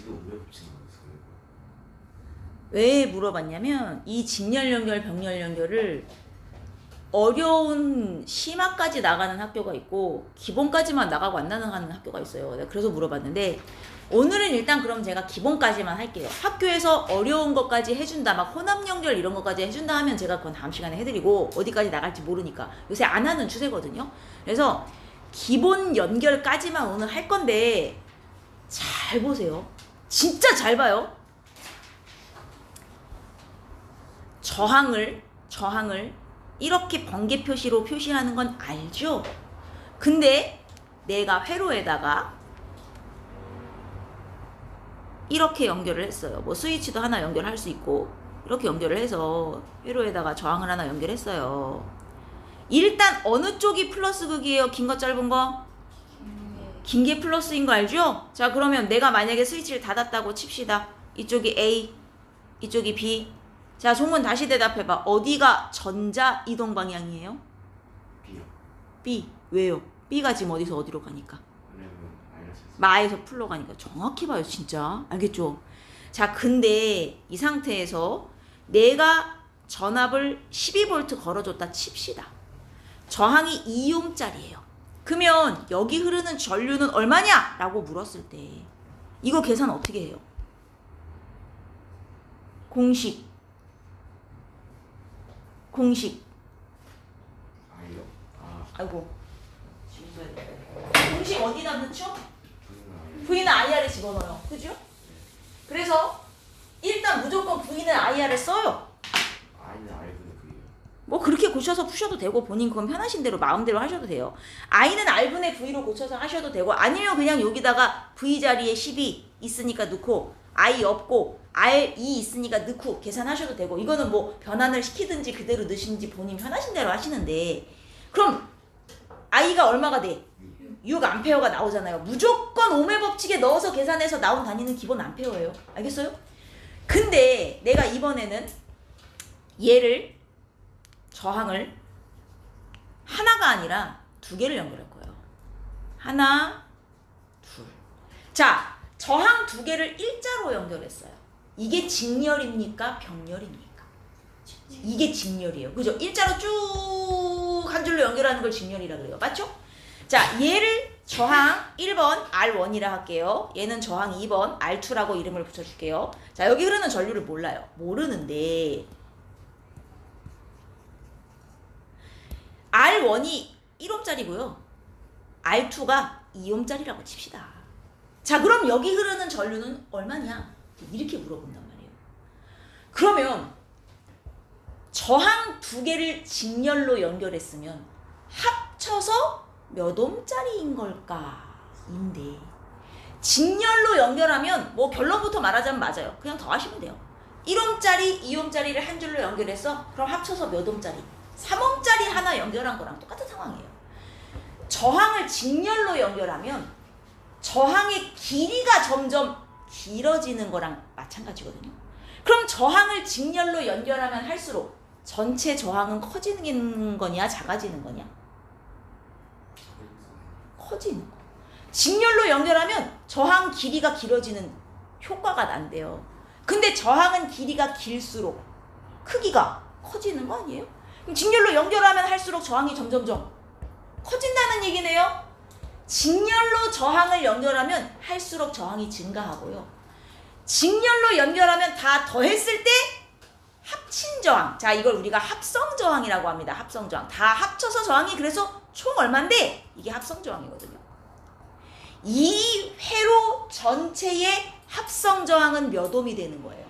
이게 왜 붙이는 거였어요? 왜 물어봤냐면 이 직렬 연결, 병렬 연결을 어려운 심화까지 나가는 학교가 있고 기본까지만 나가고 안 나가는 학교가 있어요. 내가 그래서 물어봤는데 오늘은 일단 그럼 제가 기본까지만 할게요. 학교에서 어려운 것까지 해준다, 막 혼합 연결 이런 것까지 해준다 하면 제가 그건 다음 시간에 해드리고 어디까지 나갈지 모르니까 요새 안 하는 추세거든요. 그래서 기본 연결까지만 오늘 할 건데 잘 보세요. 진짜 잘 봐요. 저항을 이렇게 번개 표시로 표시하는 건 알죠? 근데 내가 회로에다가 이렇게 연결을 했어요. 뭐 스위치도 하나 연결할 수 있고 이렇게 연결을 해서 회로에다가 저항을 하나 연결했어요. 일단 어느 쪽이 플러스 극이에요? 긴 거 짧은 거? 긴 게 플러스인 거 알죠? 자, 그러면 내가 만약에 스위치를 닫았다고 칩시다. 이쪽이 A, 이쪽이 B. 자, 송문 다시 대답해봐. 어디가 전자 이동 방향이에요? B요. B. 왜요? B가 지금 어디서 어디로 가니까? 왜냐면 마이너스. 마에서 풀로 가니까. 정확히 봐요, 진짜. 알겠죠? 자, 근데 이 상태에서 내가 전압을 12V 걸어줬다 칩시다. 저항이 2옴짜리예요. 그러면 여기 흐르는 전류는 얼마냐? 라고 물었을 때 이거 계산 어떻게 해요? 공식. I요? 아, 아이고. 공식 어디다 넣죠? V는 I. V는 IR에 집어넣어요. 그죠? 그래서 일단 무조건 V는 IR에 써요. I는 R분의 V요. 뭐 그렇게 고쳐서 푸셔도 되고 본인 그건 편하신 대로 마음대로 하셔도 돼요. I는 R분의 V로 고쳐서 하셔도 되고 아니면 그냥 여기다가 V 자리에 12 있으니까 넣고 I 없고 R2 있으니까 넣고 계산하셔도 되고 이거는 뭐 변환을 시키든지 그대로 넣으시는지 본인 편하신 대로 하시는데 그럼 I가 얼마가 돼? 6A가 나오잖아요. 무조건 오메 법칙에 넣어서 계산해서 나온 단위는 기본 암페어예요. 알겠어요? 근데 내가 이번에는 얘를 저항을 하나가 아니라 두 개를 연결할 거예요. 하나, 둘. 자, 저항 두 개를 일자로 연결했어요. 이게 직렬입니까? 병렬입니까? 이게 직렬이에요. 그죠? 일자로 쭉 한 줄로 연결하는 걸 직렬이라 그래요. 맞죠? 자, 얘를 저항 1번 R1이라 할게요. 얘는 저항 2번 R2라고 이름을 붙여줄게요. 자, 여기 흐르는 전류를 몰라요. 모르는데 R1이 1옴짜리고요. R2가 2옴짜리라고 칩시다. 자, 그럼 여기 흐르는 전류는 얼마냐? 이렇게 물어본단 말이에요. 그러면 저항 두 개를 직렬로 연결했으면 합쳐서 몇 옴짜리인 걸까? 인데 직렬로 연결하면 뭐 결론부터 말하자면 맞아요. 그냥 더 하시면 돼요. 1옴짜리, 2옴짜리를 한 줄로 연결해서 그럼 합쳐서 몇 옴짜리? 3옴짜리 하나 연결한 거랑 똑같은 상황이에요. 저항을 직렬로 연결하면 저항의 길이가 점점 길어지는 거랑 마찬가지거든요. 그럼 저항을 직렬로 연결하면 할수록 전체 저항은 커지는 거냐 작아지는 거냐? 커지는 거. 직렬로 연결하면 저항 길이가 길어지는 효과가 난대요. 근데 저항은 길이가 길수록 크기가 커지는 거 아니에요? 그럼 직렬로 연결하면 할수록 저항이 점점점 커진다는 얘기네요. 직렬로 저항을 연결하면 할수록 저항이 증가하고요. 직렬로 연결하면 다 더했을 때 합친 저항. 자, 이걸 우리가 합성 저항이라고 합니다. 합성 저항. 다 합쳐서 저항이 그래서 총 얼만데 이게 합성 저항이거든요. 이 회로 전체의 합성 저항은 몇 옴이 되는 거예요?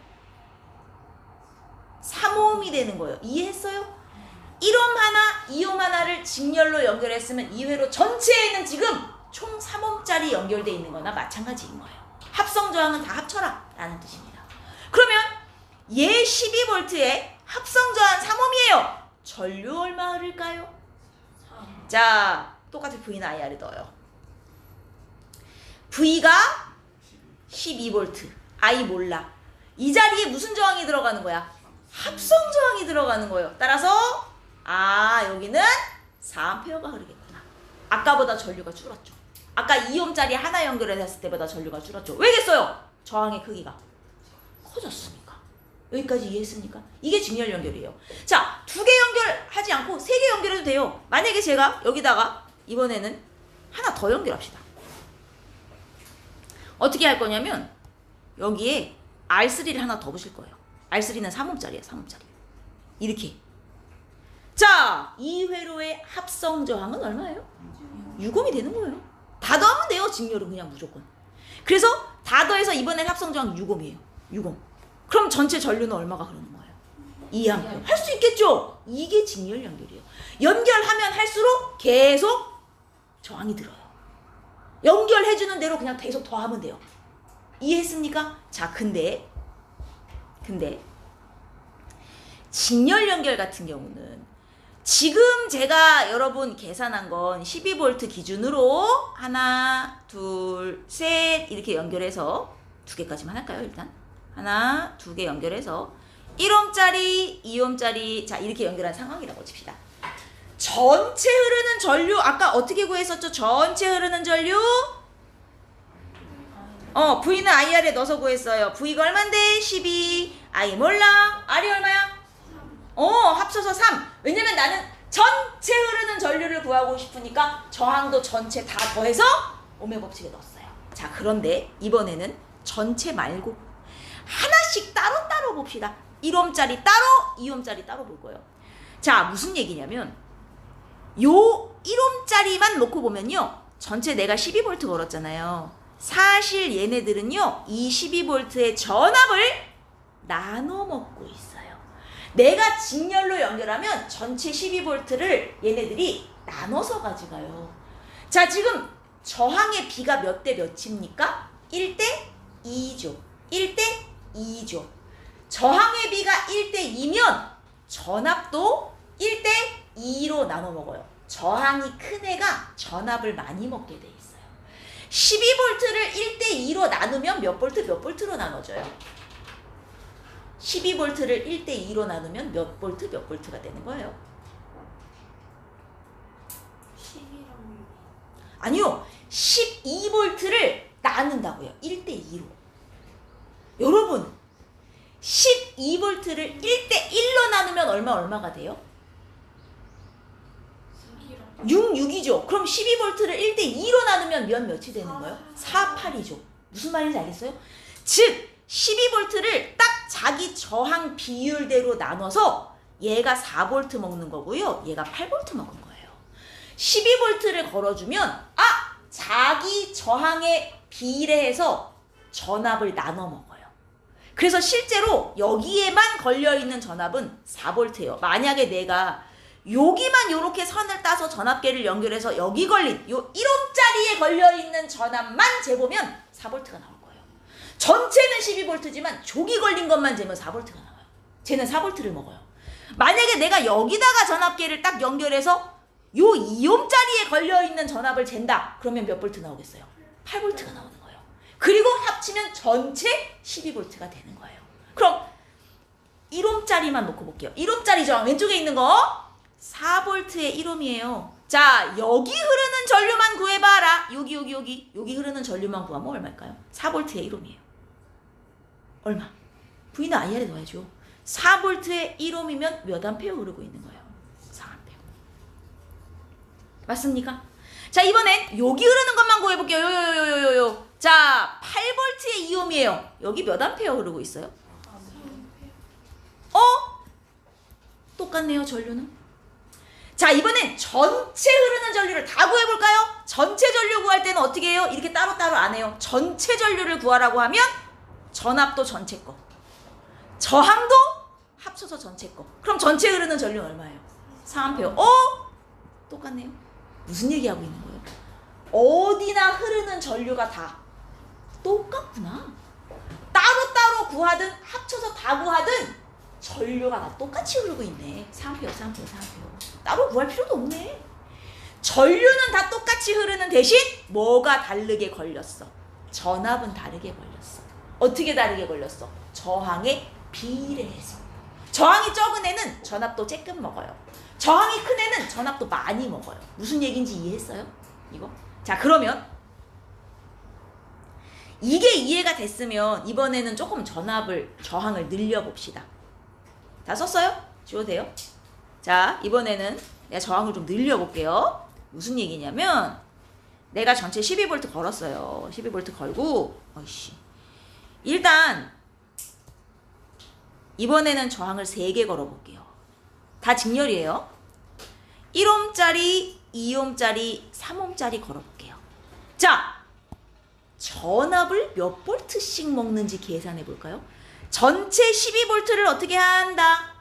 3옴이 되는 거예요. 이해했어요? 1옴 하나, 2옴 하나를 직렬로 연결했으면 이 회로 전체에는 지금 총 3옴짜리 연결되어 있는 거나 마찬가지인 거예요. 합성 저항은 다 합쳐라 라는 뜻입니다. 그러면 얘 12V에 합성 저항 3옴이에요. 전류 얼마 흐를까요? 자, 똑같이 V는 IR에 넣어요. V가 12V, I 몰라. 이 자리에 무슨 저항이 들어가는 거야? 합성 저항이 들어가는 거예요. 따라서 여기는 4A가 흐르겠구나. 아까보다 전류가 줄었죠. 아까 2옴짜리 하나 연결했을 때보다 전류가 줄었죠. 왜겠어요? 저항의 크기가 커졌으니까. 여기까지 이해했습니까? 이게 직렬 연결이에요. 자, 2개 연결하지 않고 3개 연결해도 돼요. 만약에 제가 여기다가 이번에는 하나 더 연결합시다. 어떻게 할 거냐면 여기에 R3를 하나 더 붙일 거예요. R3는 3옴짜리예요. 3옴짜리. 이렇게. 자, 이 회로의 합성 저항은 얼마예요? 6옴이 되는 거예요. 다 더하면 돼요. 직렬은 그냥 무조건. 그래서 다 더해서 이번엔 합성 저항 6옴이에요. 6옴. 그럼 전체 전류는 얼마가 흐르는 거예요? 2A. 할 수 있겠죠? 이게 직렬 연결이에요. 연결하면 할수록 계속 저항이 들어요. 연결해주는 대로 그냥 계속 더하면 돼요. 이해했습니까? 자, 근데 직렬 연결 같은 경우는 지금 제가 여러분 계산한 건 12V 기준으로 하나, 둘, 셋 이렇게 연결해서 2개까지만 할까요? 일단 하나, 2개 연결해서 1옴짜리, 2옴짜리 자 이렇게 연결한 상황이라고 칩시다. 전체 흐르는 전류 아까 어떻게 구했었죠? 전체 흐르는 전류 V는 IR에 넣어서 구했어요. V가 얼만데? 12. I 몰라. R이 얼마야? 합쳐서 3. 왜냐면 나는 전체 흐르는 전류를 구하고 싶으니까 저항도 전체 다 더해서 오메 법칙에 넣었어요. 자, 그런데 이번에는 전체 말고 하나씩 따로따로 봅시다. 1옴짜리 따로, 2옴짜리 따로 볼 거예요. 자, 무슨 얘기냐면 요 1옴짜리만 놓고 보면요. 전체 내가 12V 걸었잖아요. 사실 얘네들은요. 이 12V의 전압을 나눠 먹고 있어요. 내가 직렬로 연결하면 전체 12V를 얘네들이 나눠서 가져가요. 자, 지금 저항의 비가 몇 대 몇입니까? 1대 2죠. 1대 2죠. 저항의 비가 1대 2면 전압도 1대 2로 나눠 먹어요. 저항이 큰 애가 전압을 많이 먹게 돼 있어요. 12V를 1대 2로 나누면 몇 볼트 몇 볼트로 나눠져요? 12V를 1대 2로 나누면 몇 볼트 몇 볼트가 되는 거예요? 10이랑 아니요. 12V를 나눈다고요. 1대 2로. 여러분 12V를 1대 1로 나누면 얼마가 돼요? 6, 6이죠. 그럼 12V를 1대 2로 나누면 몇이 되는 거예요? 4, 8이죠. 무슨 말인지 알겠어요? 즉 12V를 딱 자기 저항 비율대로 나눠서 얘가 4V 먹는 거고요. 얘가 8V 먹은 거예요. 12V를 걸어주면 자기 저항에 비례해서 전압을 나눠 먹어요. 그래서 실제로 여기에만 걸려있는 전압은 4V예요. 만약에 내가 여기만 요렇게 선을 따서 전압계를 연결해서 여기 걸린 요 1옴짜리에 걸려있는 전압만 재보면 4V가 나올 거예요. 전체는 12V지만 저기 걸린 것만 재면 4V가 나와요. 쟤는 4V를 먹어요. 만약에 내가 여기다가 전압계를 딱 연결해서 요 2옴짜리에 걸려있는 전압을 잰다. 그러면 몇 볼트 나오겠어요? 8V가 나오는 거예요. 그리고 합치면 전체 12V가 되는 거예요. 그럼 1옴짜리만 놓고 볼게요. 1옴짜리 저항 왼쪽에 있는 거 4V의 1옴이에요. 자, 여기 흐르는 전류만 구해봐라. 여기 흐르는 전류만 구하면 얼마일까요? 4V의 1옴이에요. 얼마? V는 IR에 넣어야죠. 4V의 1옴이면 몇 암페어 흐르고 있는 거예요? 4암페어. 맞습니까? 자, 이번엔 여기 흐르는 것만 구해볼게요. 요요요요요요. 자, 8V의 2옴이에요. 여기 몇 암페어 흐르고 있어요? 똑같네요, 전류는. 자, 이번엔 전체 흐르는 전류를 다 구해볼까요? 전체 전류 구할 때는 어떻게 해요? 이렇게 따로따로 안 해요. 전체 전류를 구하라고 하면 전압도 전체 거, 저항도 합쳐서 전체 거. 그럼 전체 흐르는 전류는 얼마예요? 4A. 똑같네요. 무슨 얘기하고 있는 거예요? 어디나 흐르는 전류가 다 똑같구나. 따로따로 구하든 합쳐서 다 구하든 전류가 다 똑같이 흐르고 있네. 4A. 따로 구할 필요도 없네. 전류는 다 똑같이 흐르는 대신 뭐가 다르게 걸렸어? 전압은 다르게 걸렸어. 어떻게 다르게 걸렸어? 저항에 비례해서. 저항이 적은 애는 전압도 쬐끔 먹어요. 저항이 큰 애는 전압도 많이 먹어요. 무슨 얘기인지 이해했어요? 이거? 자, 그러면 이게 이해가 됐으면 이번에는 조금 저항을 늘려봅시다. 다 썼어요? 지워도 돼요? 자, 이번에는 내가 저항을 좀 늘려볼게요. 무슨 얘기냐면 내가 전체 12V 걸었어요. 12V 걸고 일단 이번에는 저항을 3개 걸어볼게요. 다 직렬이에요. 1옴짜리, 2옴짜리, 3옴짜리 걸어볼게요. 자, 전압을 몇 볼트씩 먹는지 계산해 볼까요? 전체 12V를 어떻게 한다?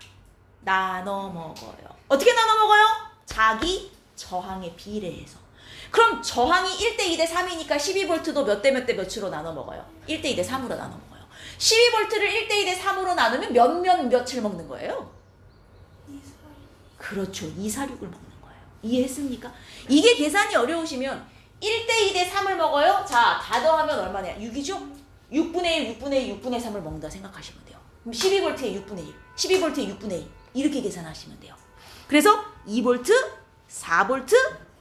나눠 먹어요. 어떻게 나눠 먹어요? 자기 저항에 비례해서. 그럼 저항이 1대2 대 3이니까 12V도 몇 대 몇 대 몇으로 나눠 먹어요? 1대2 대 3으로 나눠 먹어요. 12V를 1대2 대 3으로 나누면 몇을 먹는 거예요? 246. 그렇죠. 246을 먹는 거예요. 이해했습니까? 이게 계산이 어려우시면 1대2 대 3을 먹어요. 자, 다 더하면 얼마냐? 6이죠? 6분의 1, 6분의 1, 6분의 3을 먹는다 생각하시면 돼요. 그럼 12V에 6분의 1, 12V에 6분의 1 이렇게 계산하시면 돼요. 그래서 2V, 4V,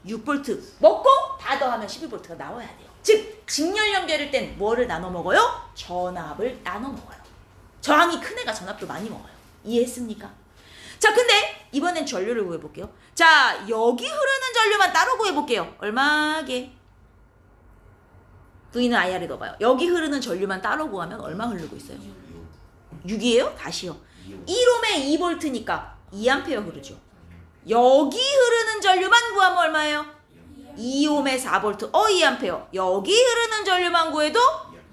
6V 먹고 다 더하면 12V가 나와야 돼요. 즉 직렬 연결일 땐 뭐를 나눠 먹어요? 전압을 나눠 먹어요. 저항이 큰 애가 전압도 많이 먹어요. 이해했습니까? 자, 근데 이번엔 전류를 구해볼게요. 자, 여기 흐르는 전류만 따로 구해볼게요. 얼마게? V는 IR에 넣어봐요. 여기 흐르는 전류만 따로 구하면 얼마 흐르고 있어요? 6이에요? 다시요. 1옴에 2V니까 2A 흐르죠. 여기 흐르는 전류만 구하면 얼마예요? 2옴에 4V, 2A. 여기 흐르는 전류만 구해도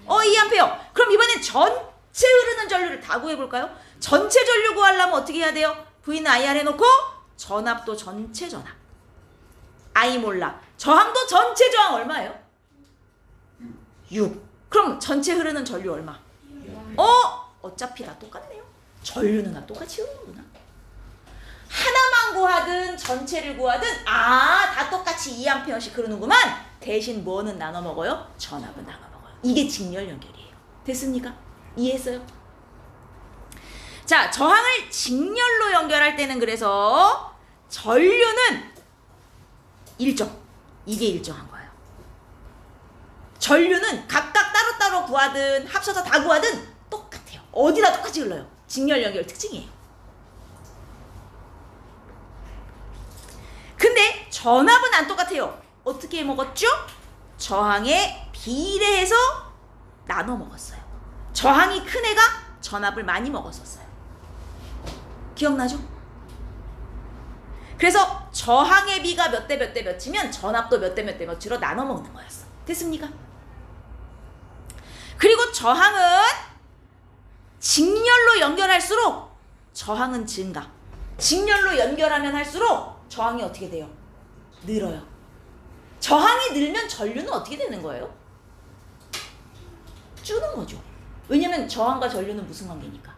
2A. 그럼 이번엔 전체 흐르는 전류를 다 구해볼까요? 전체 전류 구하려면 어떻게 해야 돼요? V는 IR 해놓고 전압도 전체 전압. I 몰라. 저항도 전체 저항 얼마예요? 6. 그럼 전체 흐르는 전류 얼마? 어차피 다 똑같네요. 전류는 다 똑같이 흐르는구나. 하나만 구하든 전체를 구하든 다 똑같이 2A씩 흐르는구만. 대신 뭐는 나눠 먹어요? 전압은 나눠 먹어요. 이게 직렬 연결이에요. 됐습니까? 이해했어요? 자, 저항을 직렬로 연결할 때는 그래서 전류는 일정. 이게 일정한 거예요. 전류는 각각 따로따로 구하든 합쳐서 다 구하든 똑같아요. 어디다 똑같이 흘러요. 직렬 연결 특징이에요. 근데 전압은 안 똑같아요. 어떻게 먹었죠? 저항에 비례해서 나눠 먹었어요. 저항이 큰 애가 전압을 많이 먹었었어요. 기억나죠? 그래서 저항의 비가 몇 대 몇 대 몇이면 전압도 몇 대 몇 대 몇으로 나눠 먹는 거였어. 됐습니까? 그리고 저항은 직렬로 연결할수록 저항은 증가. 직렬로 연결하면 할수록 저항이 어떻게 돼요? 늘어요. 저항이 늘면 전류는 어떻게 되는 거예요? 줄는 거죠. 왜냐면 저항과 전류는 무슨 관계니까?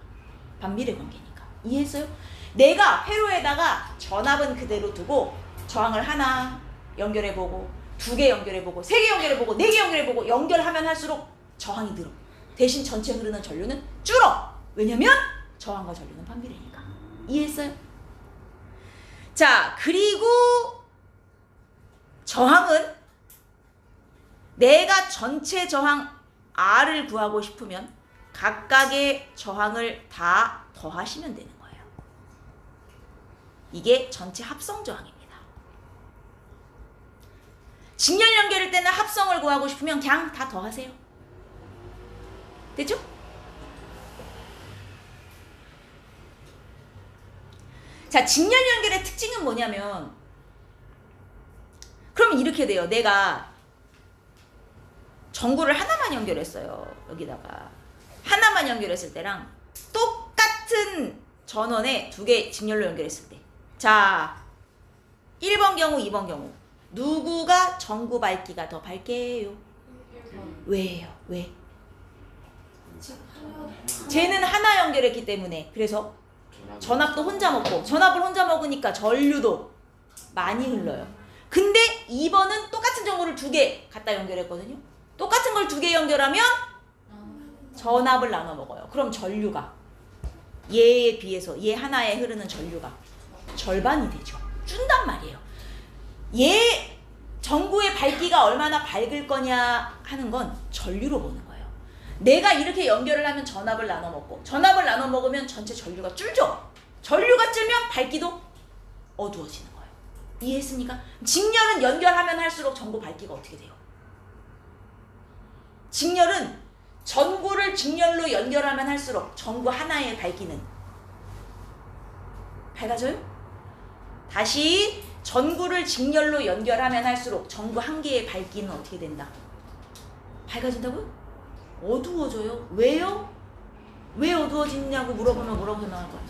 반비례 관계니까. 이해했어요? 내가 회로에다가 전압은 그대로 두고 저항을 하나 연결해보고 2개 연결해보고 3개 연결해보고 4개 연결해보고 연결하면 할수록 저항이 늘어. 대신 전체 흐르는 전류는 줄어. 왜냐면 저항과 전류는 반비례니까. 이해했어요? 자, 그리고 저항은 내가 전체 저항 R을 구하고 싶으면 각각의 저항을 다 더하시면 되는 거예요. 이게 전체 합성 저항입니다. 직렬 연결일 때는 합성을 구하고 싶으면 그냥 다 더하세요. 됐죠? 자, 직렬 연결의 특징은 뭐냐면 그러면 이렇게 돼요. 내가 전구를 하나만 연결했어요. 여기다가 하나만 연결했을 때랑 똑같은 전원에 2개 직렬로 연결했을 때, 자 1번 경우 2번 경우 누구가 전구 밝기가 더 밝게요? 왜요? 왜? 쟤는 하나 연결했기 때문에. 그래서 전압도 혼자 먹고 전압을 혼자 먹으니까 전류도 많이 흘러요. 근데 2번은 똑같은 전구를 2개 갖다 연결했거든요. 똑같은 걸 2개 연결하면 전압을 나눠 먹어요. 그럼 전류가 얘에 비해서 얘 하나에 흐르는 전류가 절반이 되죠. 준단 말이에요. 얘 전구의 밝기가 얼마나 밝을 거냐 하는 건 전류로 보는 거예요. 내가 이렇게 연결을 하면 전압을 나눠 먹고 전압을 나눠 먹으면 전체 전류가 줄죠. 전류가 줄면 밝기도 어두워지는 거예요. 이해했습니까? 직렬은 연결하면 할수록 전구 밝기가 어떻게 돼요? 직렬은 전구를 직렬로 연결하면 할수록 전구 하나의 밝기는 밝아져요? 다시 전구를 직렬로 연결하면 할수록 전구 한 개의 밝기는 어떻게 된다? 밝아진다고요? 어두워져요. 왜요? 왜 어두워지냐고 물어보면 뭐라고 설명할 거야?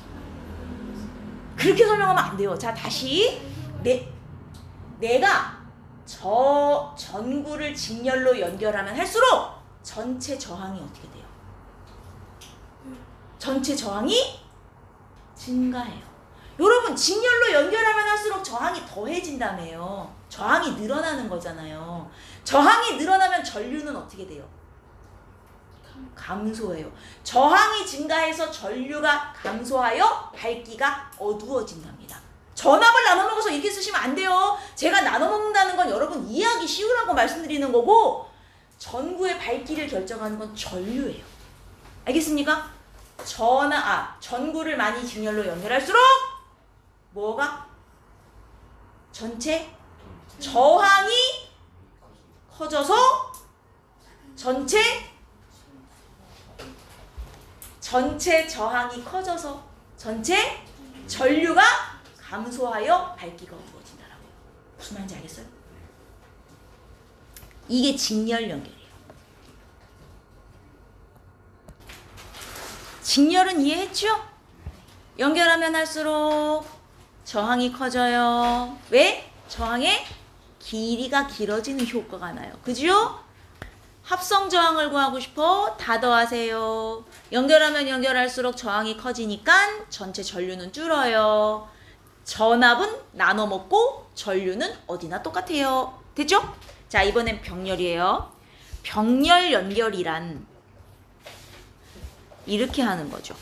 그렇게 설명하면 안 돼요. 자, 다시 내가 저 전구를 직렬로 연결하면 할수록 전체 저항이 어떻게 돼요? 전체 저항이 증가해요. 여러분, 직렬로 연결하면 할수록 저항이 더해진다며요. 저항이 늘어나는 거잖아요. 저항이 늘어나면 전류는 어떻게 돼요? 감소해요. 저항이 증가해서 전류가 감소하여 밝기가 어두워진답니다. 전압을 나눠 먹어서 이렇게 쓰시면 안 돼요. 제가 나눠 먹는다는 건 여러분 이해하기 쉬우라고 말씀드리는 거고, 전구의 밝기를 결정하는 건 전류예요. 알겠습니까? 전구를 많이 직렬로 연결할수록 뭐가? 전체 저항이 커져서 전체 저항이 커져서 전체 전류가 감소하여 밝기가 어두워진다라고요. 무슨 말인지 알겠어요? 이게 직렬 연결이에요. 직렬은 이해했죠? 연결하면 할수록 저항이 커져요. 왜? 저항의 길이가 길어지는 효과가 나요. 그죠? 합성 저항을 구하고 싶어? 다 더하세요. 연결하면 연결할수록 저항이 커지니까 전체 전류는 줄어요. 전압은 나눠 먹고 전류는 어디나 똑같아요. 됐죠? 자, 이번엔 병렬이에요. 병렬 연결이란 이렇게 하는 거죠.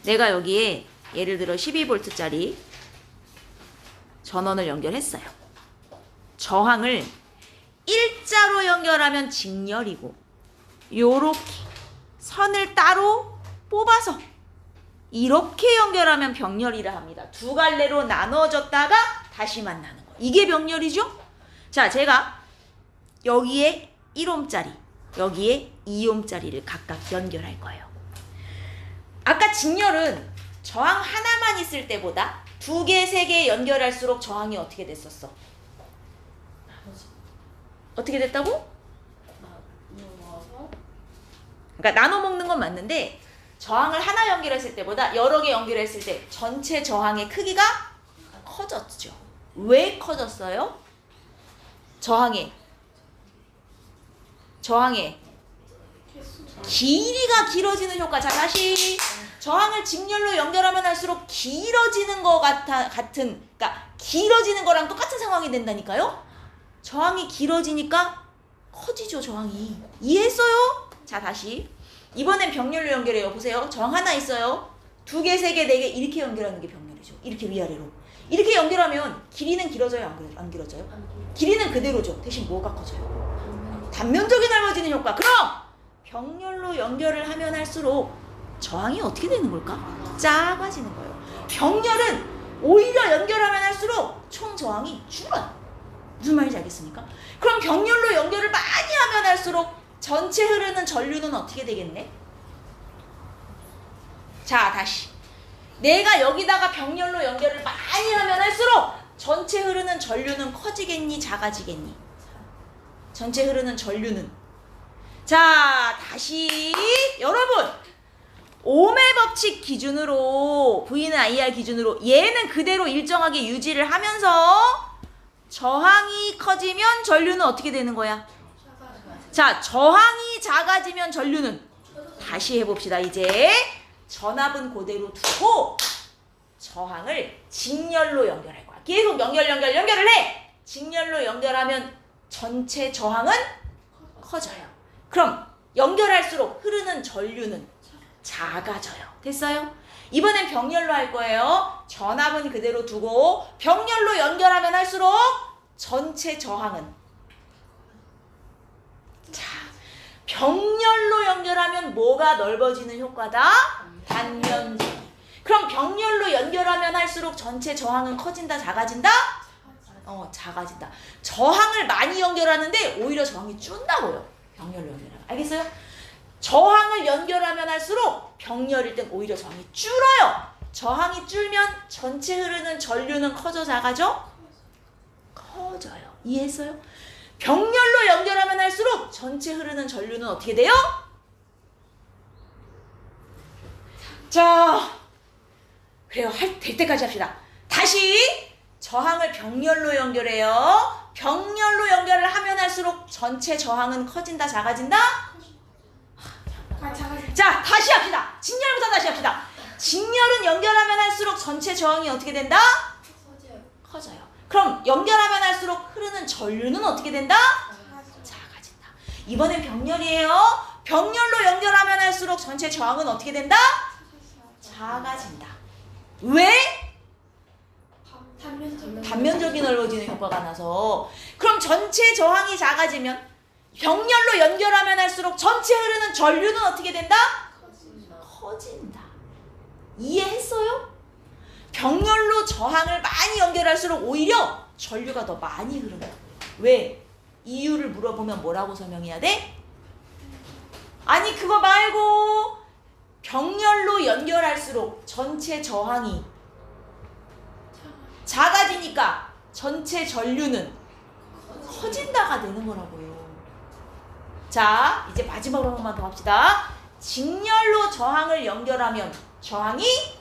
내가 여기에 예를 들어 12V짜리 전원을 연결했어요. 저항을 일자로 연결하면 직렬이고, 요렇게 선을 따로 뽑아서 이렇게 연결하면 병렬이라 합니다. 두 갈래로 나눠졌다가 다시 만나는 거. 이게 병렬이죠? 자, 제가 여기에 1옴짜리, 여기에 2옴짜리를 각각 연결할 거예요. 아까 직렬은 저항 하나만 있을 때보다 2개, 3개 연결할수록 저항이 어떻게 됐었어? 어떻게 됐다고? 그러니까 나눠 먹는 건 맞는데 저항을 하나 연결했을 때보다 여러 개 연결했을 때 전체 저항의 크기가 커졌죠. 왜 커졌어요? 저항의 길이가 길어지는 효과. 자, 다시 저항을 직렬로 연결하면 할수록 길어지는 거 그러니까 길어지는 거랑 똑같은 상황이 된다니까요. 저항이 길어지니까 커지죠, 저항이. 이해했어요? 자, 다시 이번엔 병렬로 연결해요. 보세요. 저항 하나 있어요. 2개, 3개, 4개 이렇게 연결하는 게 병렬이죠. 이렇게 위아래로. 이렇게 연결하면 길이는 길어져요, 안 길어져요? 길이는 그대로죠. 대신 뭐가 커져요? 단면적이 넓어지는 효과. 그럼 병렬로 연결을 하면 할수록 저항이 어떻게 되는 걸까? 작아지는 거예요. 병렬은 오히려 연결하면 할수록 총 저항이 줄어요. 무슨 말인지 알겠습니까? 그럼 병렬로 연결을 많이 하면 할수록 전체 흐르는 전류는 어떻게 되겠네? 자, 다시 내가 여기다가 병렬로 연결을 많이 하면 할수록 전체 흐르는 전류는 커지겠니? 작아지겠니? 전체 흐르는 전류는. 자, 다시 여러분, 옴의 법칙 기준으로, V는 IR 기준으로 얘는 그대로 일정하게 유지를 하면서 저항이 커지면 전류는 어떻게 되는 거야? 자, 저항이 작아지면 전류는, 다시 해봅시다. 이제 전압은 그대로 두고 저항을 직렬로 연결할 거야. 계속 연결을 해. 직렬로 연결하면 전체 저항은 커져요. 그럼 연결할수록 흐르는 전류는 작아져요. 됐어요? 이번엔 병렬로 할 거예요. 전압은 그대로 두고 병렬로 연결하면 할수록 전체 저항은 병렬로 연결하면 뭐가 넓어지는 효과다? 단면적이. 그럼 병렬로 연결하면 할수록 전체 저항은 커진다, 작아진다? 작아진다. 저항을 많이 연결하는데 오히려 저항이 준다고요. 병렬로 연결하면. 알겠어요? 저항을 연결하면 할수록 병렬일 땐 오히려 저항이 줄어요. 저항이 줄면 전체 흐르는 전류는 커져, 작아져? 커져요. 이해했어요? 병렬로 연결하면 할수록 전체 흐르는 전류는 어떻게 돼요? 자, 그래요. 될 때까지 합시다. 다시 저항을 병렬로 연결해요. 병렬로 연결을 하면 할수록 전체 저항은 커진다, 작아진다? 자, 다시 합시다. 직렬부터 다시 합시다. 직렬은 연결하면 할수록 전체 저항이 어떻게 된다? 커져요. 그럼 연결하면 할수록 흐르는 전류는 어떻게 된다? 작아진다. 이번엔 병렬이에요. 병렬로 연결하면 할수록 전체 저항은 어떻게 된다? 작아진다. 왜? 단면적이 넓어지는 효과가 나서. 그럼 전체 저항이 작아지면 병렬로 연결하면 할수록 전체 흐르는 전류는 어떻게 된다? 커진다. 이해했어요? 병렬로 저항을 많이 연결할수록 오히려 전류가 더 많이 흐른다. 왜? 이유를 물어보면 뭐라고 설명해야 돼? 아니 그거 말고 병렬로 연결할수록 전체 저항이 작아지니까 전체 전류는 커진다가 되는 거라고요. 자, 이제 마지막으로 한 번만 더 합시다. 직렬로 저항을 연결하면 저항이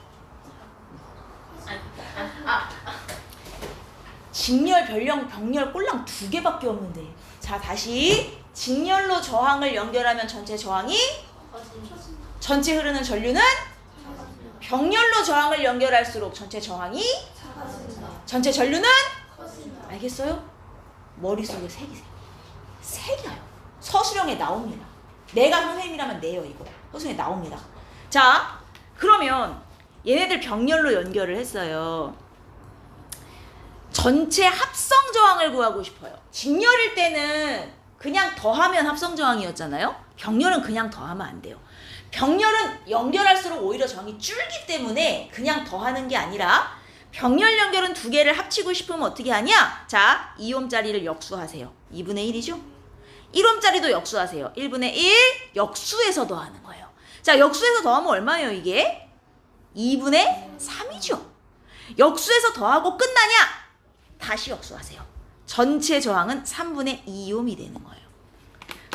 직렬, 병렬 꼴랑 2개밖에 없는데. 자, 다시 직렬로 저항을 연결하면 전체 저항이 전체 흐르는 전류는 병렬로 저항을 연결할수록 전체 저항이 전체 전류는 알겠어요? 머릿속에 새겨요. 서술형에 나옵니다. 내가 선생님이라면 내요. 이거 서술형에 나옵니다. 자, 그러면 얘네들 병렬로 연결을 했어요. 전체 합성 저항을 구하고 싶어요. 직렬일 때는 그냥 더하면 합성 저항이었잖아요. 병렬은 그냥 더하면 안 돼요. 병렬은 연결할수록 오히려 저항이 줄기 때문에 그냥 더하는 게 아니라 병렬 연결은 2개를 합치고 싶으면 어떻게 하냐? 자, 2옴짜리를 역수하세요. 2분의 1이죠? 1옴짜리도 역수하세요. 1분의 1 역수해서 더하는 거예요. 자, 역수해서 더하면 얼마예요 이게? 2분의 3이죠. 역수해서 더하고 끝나냐? 다시 역수하세요. 전체 저항은 3분의 2옴이 되는 거예요.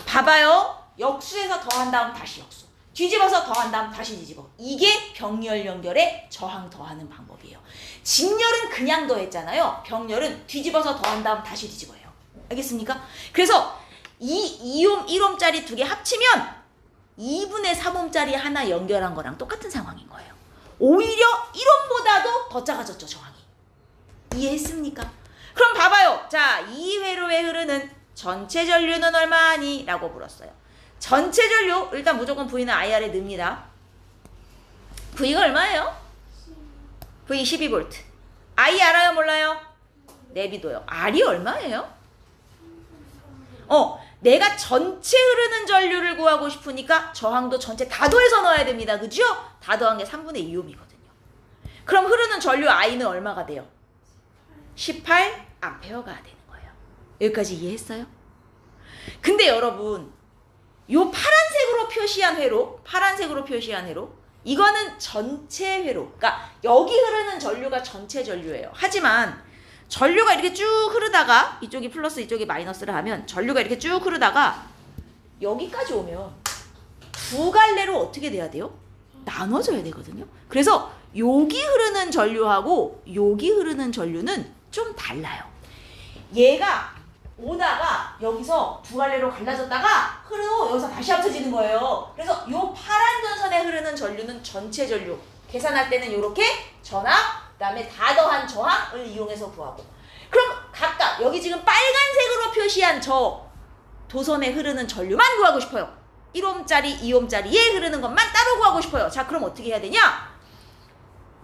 봐봐요. 역수해서 더한 다음 다시 역수. 뒤집어서 더한 다음 다시 뒤집어. 이게 병렬 연결의 저항 더하는 방법이에요. 직렬은 그냥 더했잖아요. 병렬은 뒤집어서 더한 다음 다시 뒤집어요. 알겠습니까? 그래서 이 2옴, 1옴짜리 2개 합치면 2분의 3옴짜리 하나 연결한 거랑 똑같은 상황인 거예요. 오히려 1옴보다도 더 작아졌죠, 저항이. 이해했습니까? 그럼 봐봐요. 자, 이 회로에 흐르는 전체 전류는 얼마니? 라고 물었어요. 전체 전류, 일단 무조건 V는 IR에 넣습니다. V가 얼마예요? V 12V. I 알아요, 몰라요? 내비둬요. R이 얼마예요? 내가 전체 흐르는 전류를 구하고 싶으니까 저항도 전체 다 더해서 넣어야 됩니다. 그죠? 다 더한 게 3분의 2옴이거든요. 그럼 흐르는 전류 I는 얼마가 돼요? 18A가 되는 거예요. 여기까지 이해했어요? 근데 여러분, 요 파란색으로 표시한 회로, 이거는 전체 회로. 그러니까 여기 흐르는 전류가 전체 전류예요. 하지만 전류가 이렇게 쭉 흐르다가 이쪽이 플러스 이쪽이 마이너스를 하면 전류가 이렇게 쭉 흐르다가 여기까지 오면 2갈래로 어떻게 돼야 돼요? 나눠져야 되거든요. 그래서 여기 흐르는 전류하고 여기 흐르는 전류는 좀 달라요. 얘가 오다가 여기서 2갈래로 갈라졌다가 흐르고 여기서 다시 합쳐지는 거예요. 그래서 요 파란 전선에 흐르는 전류는 전체 전류. 계산할 때는 이렇게 전압, 그 다음에 다 더한 저항을 이용해서 구하고. 그럼 각각 여기 지금 빨간색으로 표시한 저 도선에 흐르는 전류만 구하고 싶어요. 1옴짜리, 2옴짜리에 흐르는 것만 따로 구하고 싶어요. 자, 그럼 어떻게 해야 되냐?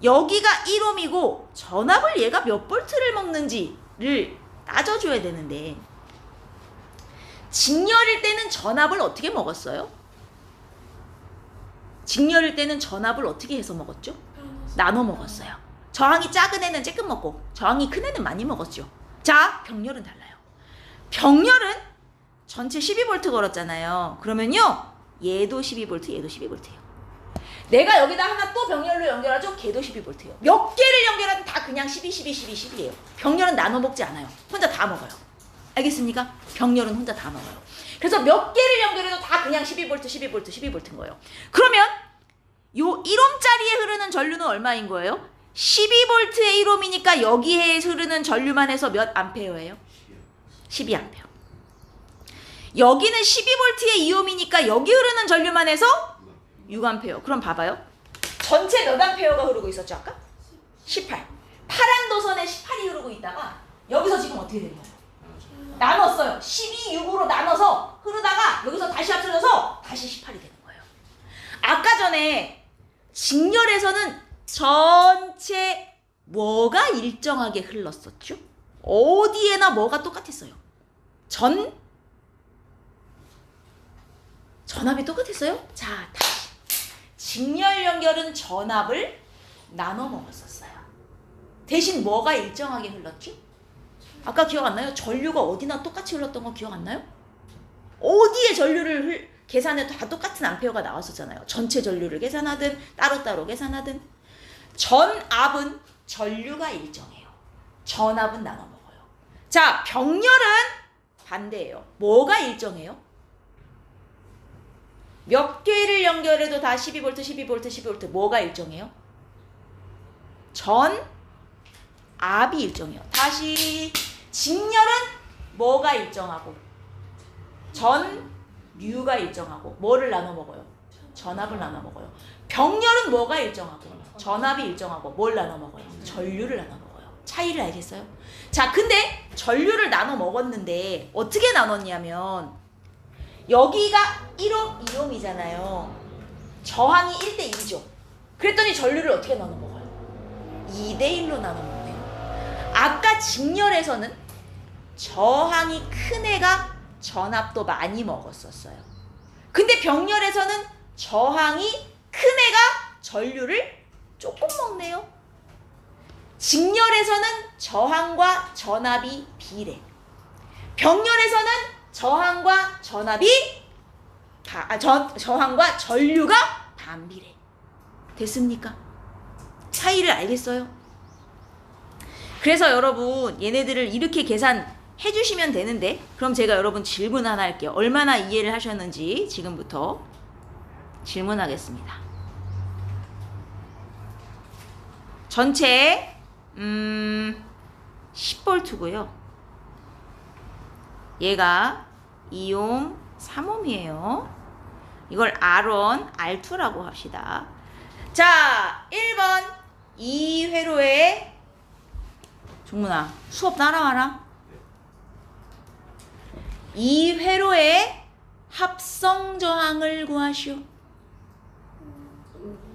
여기가 1옴이고 전압을 얘가 몇 볼트를 먹는지를 따져줘야 되는데 직렬일 때는 전압을 어떻게 먹었어요? 직렬일 때는 전압을 어떻게 해서 먹었죠? 나눠 먹었어요. 저항이 작은 애는 조금 먹고 저항이 큰 애는 많이 먹었죠. 자, 병렬은 달라요. 병렬은 전체 12V 걸었잖아요. 그러면요, 얘도 12V, 얘도 12V예요. 내가 여기다 하나 또 병렬로 연결하죠? 걔도 12V예요. 몇 개를 연결하든 다 그냥 12, 12, 12, 12예요. 병렬은 나눠 먹지 않아요. 혼자 다 먹어요. 알겠습니까? 병렬은 혼자 다 먹어요. 그래서 몇 개를 연결해도 다 그냥 12V, 12V, 12V인 거예요. 그러면 요 1옴짜리에 흐르는 전류는 얼마인 거예요? 12V의 1옴이니까 여기에 흐르는 전류만 해서 몇 암페어예요? 12암페어. 여기는 12V의 2옴이니까 여기 흐르는 전류만 해서 6암페어. 그럼 봐봐요. 전체 몇 암페어가 흐르고 있었죠 아까? 18. 파란 도선에 18이 흐르고 있다가 여기서 지금 어떻게 된 거예요? 나눴어요. 12, 6으로 나눠서 흐르다가 여기서 다시 합쳐져서 다시 18이 되는 거예요. 아까 전에 직렬에서는 전체 뭐가 일정하게 흘렀었죠? 어디에나 뭐가 똑같았어요? 전압이 똑같았어요? 자, 다시. 직렬 연결은 전압을 나눠 먹었었어요. 대신 뭐가 일정하게 흘렀죠? 아까 기억 안 나요? 전류가 어디나 똑같이 흘렀던 거 기억 안 나요? 어디에 전류를 계산해도 다 똑같은 암페어가 나왔었잖아요. 전체 전류를 계산하든 따로따로 계산하든. 전압은 전류가 일정해요. 전압은 나눠 먹어요. 자, 병렬은 반대예요. 뭐가 일정해요? 몇 개를 연결해도 다 12V, 12V, 12V. 뭐가 일정해요? 전압이 일정해요. 다시 직렬은 뭐가 일정하고 전류가 일정하고 뭐를 나눠 먹어요? 전압을 나눠 먹어요. 병렬은 뭐가 일정하고 전압이 일정하고 뭘 나눠 먹어요? 전류를 나눠 먹어요. 차이를 알겠어요? 자, 근데 전류를 나눠 먹었는데 어떻게 나눴냐면 여기가 1옴, 2옴이잖아요. 저항이 1대 2죠. 그랬더니 전류를 어떻게 나눠 먹어요? 2대 1로 나눠 먹어요. 아까 직렬에서는 저항이 큰 애가 전압도 많이 먹었었어요. 근데 병렬에서는 저항이 큰 애가 전류를 조금 먹네요. 직렬에서는 저항과 전압이 비례. 병렬에서는 저항과 전압이 저항과 전류가 반비례. 됐습니까? 차이를 알겠어요? 그래서 여러분 얘네들을 이렇게 계산해 주시면 되는데, 그럼 제가 여러분 질문 하나 할게요. 얼마나 이해를 하셨는지 지금부터 질문하겠습니다. 전체 10V고요. 얘가 2옴, 3옴이에요. 이걸 R1, R2라고 합시다. 자, 1번 2회로에 종문아, 수업 따라와라. 2회로의 합성저항을 구하시오.